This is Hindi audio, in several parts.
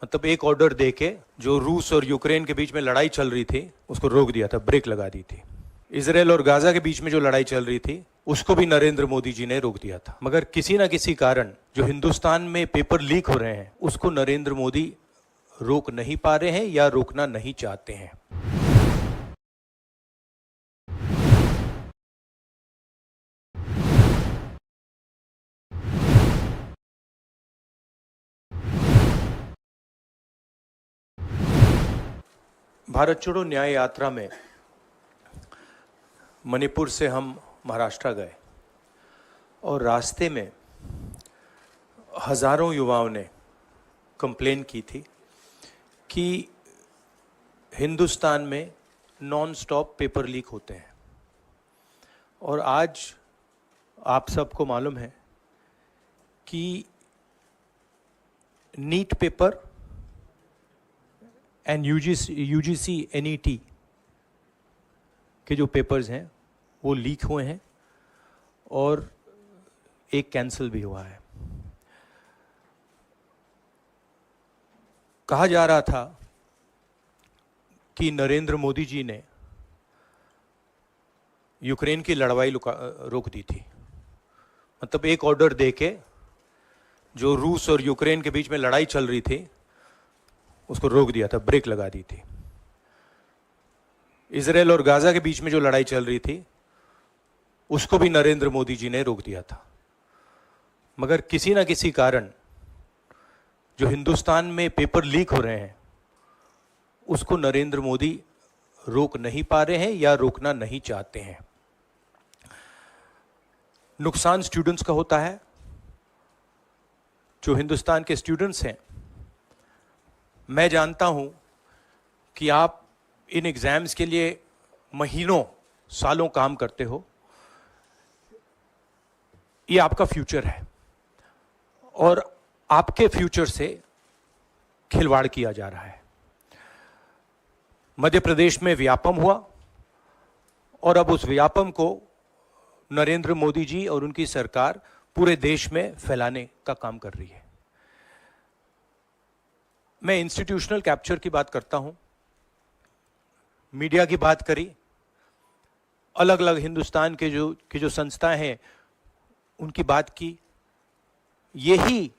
मतलब एक ऑर्डर देके जो रूस और यूक्रेन के बीच में लड़ाई चल रही थी उसको रोक दिया था, ब्रेक लगा दी थी। इजराइल और गाजा के बीच में जो लड़ाई चल रही थी उसको भी नरेंद्र मोदी जी ने रोक दिया था। मगर किसी ना किसी कारण जो हिंदुस्तान में पेपर लीक हो रहे हैं उसको नरेंद्र मोदी रोक नहीं पा रहे हैं या रोकना नहीं चाहते हैं। भारत छोड़ो न्याय यात्रा में मणिपुर से हम महाराष्ट्र गए और रास्ते में हजारों युवाओं ने कंप्लेन की थी कि हिंदुस्तान में नॉन स्टॉप पेपर लीक होते हैं। और आज आप सबको मालूम है कि NEET paper and UGC NET के जो पेपर्स हैं वो लीक हुए हैं और एक कैंसिल भी हुआ है। कहा जा रहा था कि नरेंद्र मोदी जी ने यूक्रेन की लड़ाई रोक दी थी। मतलब एक ऑर्डर देके जो रूस और यूक्रेन के बीच में लड़ाई चल रही थी उसको रोक दिया था, ब्रेक लगा दी थी। इजराइल और गाजा के बीच में जो लड़ाई चल रही थी उसको भी नरेंद्र मोदी जी ने रोक दिया था। मगर किसी ना किसी कारण जो हिंदुस्तान में पेपर लीक हो रहे हैं उसको नरेंद्र मोदी रोक नहीं पा रहे हैं या रोकना नहीं चाहते हैं। नुकसान स्टूडेंट्स का होता है। जो हिंदुस्तान के स्टूडेंट्स हैं, मैं जानता हूं कि आप इन एग्जाम्स के लिए महीनों सालों काम करते हो। ये आपका फ्यूचर है और आपके फ्यूचर से खिलवाड़ किया जा रहा है। मध्य प्रदेश में व्यापम हुआ और अब उस व्यापम को नरेंद्र मोदी जी और उनकी सरकार पूरे देश में फैलाने का काम कर रही है। मैं इंस्टीट्यूशनल कैप्चर की बात करता हूं, मीडिया की बात करी, अलग अलग हिंदुस्तान के जो संस्थाएं हैं उनकी बात की। यही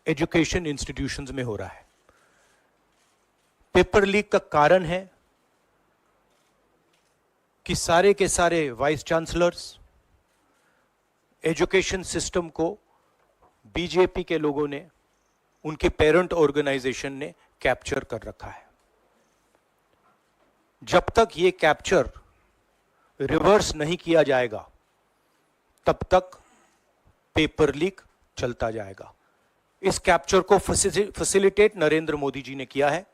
एजुकेशन इंस्टीट्यूशंस में हो रहा है। पेपर लीक का कारण है कि सारे के सारे वाइस चांसलर्स, एजुकेशन सिस्टम को बीजेपी के लोगों ने, उनके पेरेंट ऑर्गेनाइजेशन ने कैप्चर कर रखा है। जब तक ये कैप्चर रिवर्स नहीं किया जाएगा तब तक पेपर लीक चलता जाएगा। इस कैप्चर को फैसिलिटेट नरेंद्र मोदी जी ने किया है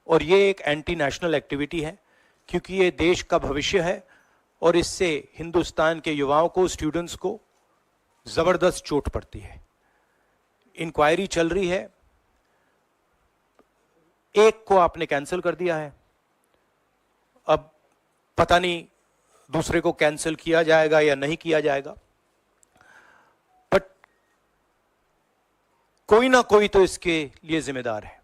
और ये एक एंटी नेशनल एक्टिविटी है क्योंकि ये देश का भविष्य है और इससे हिंदुस्तान के युवाओं को, स्टूडेंट्स को जबरदस्त चोट पड़ती है। इंक्वायरी चल रही है, एक को आपने कैंसिल कर दिया है, अब पता नहीं दूसरे को कैंसिल किया जाएगा या नहीं किया जाएगा, बट कोई ना कोई तो इसके लिए जिम्मेदार है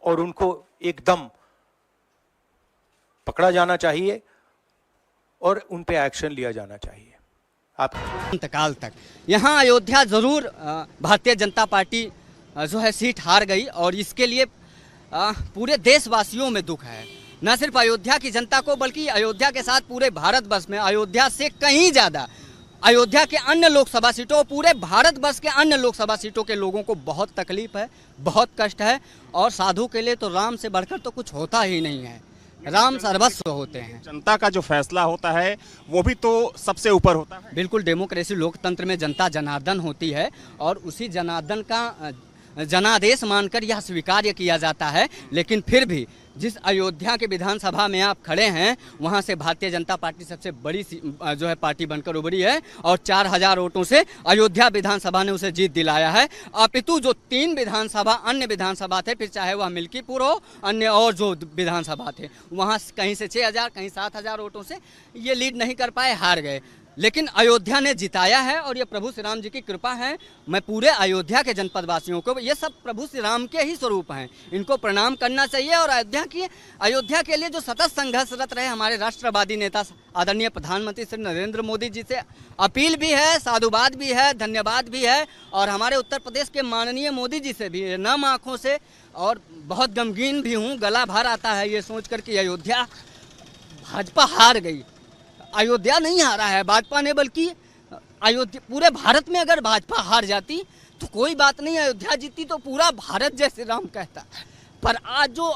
और उनको एकदम पकड़ा जाना चाहिए और उन पे एक्शन लिया जाना चाहिए। आप अंतकाल तक यहाँ अयोध्या जरूर भारतीय जनता पार्टी जो है सीट हार गई और इसके लिए पूरे देशवासियों में दुख है। न सिर्फ अयोध्या की जनता को बल्कि अयोध्या के साथ पूरे भारतवर्ष में अयोध्या से कहीं ज़्यादा अयोध्या के अन्य लोकसभा सीटों, पूरे भारतवर्ष के अन्य लोकसभा सीटों के लोगों को बहुत तकलीफ है, बहुत कष्ट है। और साधु के लिए तो राम से बढ़कर तो कुछ होता ही नहीं है। राम सर्वस्व होते हैं। जनता का जो फैसला होता है वो भी तो सबसे ऊपर होता है। बिल्कुल, डेमोक्रेसी लोकतंत्र में जनता जनार्दन होती है और उसी जनार्दन का जनादेश मानकर यह स्वीकार्य किया जाता है। लेकिन फिर भी जिस अयोध्या के विधानसभा में आप खड़े हैं वहां से भारतीय जनता पार्टी सबसे बड़ी जो है पार्टी बनकर उभरी है और 4000 वोटों से अयोध्या विधानसभा ने उसे जीत दिलाया है। अपितु जो 3 विधानसभा अन्य विधानसभा थे, फिर चाहे वह मिल्कीपुर हो, अन्य और जो विधानसभा थे, वहां कहीं से 6000 कहीं 7000 वोटों से ये लीड नहीं कर पाए, हार गए। लेकिन अयोध्या ने जिताया है और ये प्रभु श्री राम जी की कृपा है। मैं पूरे अयोध्या के जनपद वासियों को, ये सब प्रभु श्री राम के ही स्वरूप हैं, इनको प्रणाम करना चाहिए। और अयोध्या के लिए जो सतत संघर्षरत रहे हमारे राष्ट्रवादी नेता आदरणीय प्रधानमंत्री श्री नरेंद्र मोदी जी से अपील भी है, साधुवाद भी है, धन्यवाद भी है। और हमारे उत्तर प्रदेश के माननीय मोदी जी से भी नम आँखों से, और बहुत गमगीन भी हूँ, गला भर आता है ये सोचकर कि अयोध्या भाजपा हार गई। अयोध्या नहीं हारा है भाजपा ने, बल्कि अयोध्या, पूरे भारत में अगर भाजपा हार जाती तो कोई बात नहीं, अयोध्या जीती तो पूरा भारत जय श्री राम कहता। पर आज जो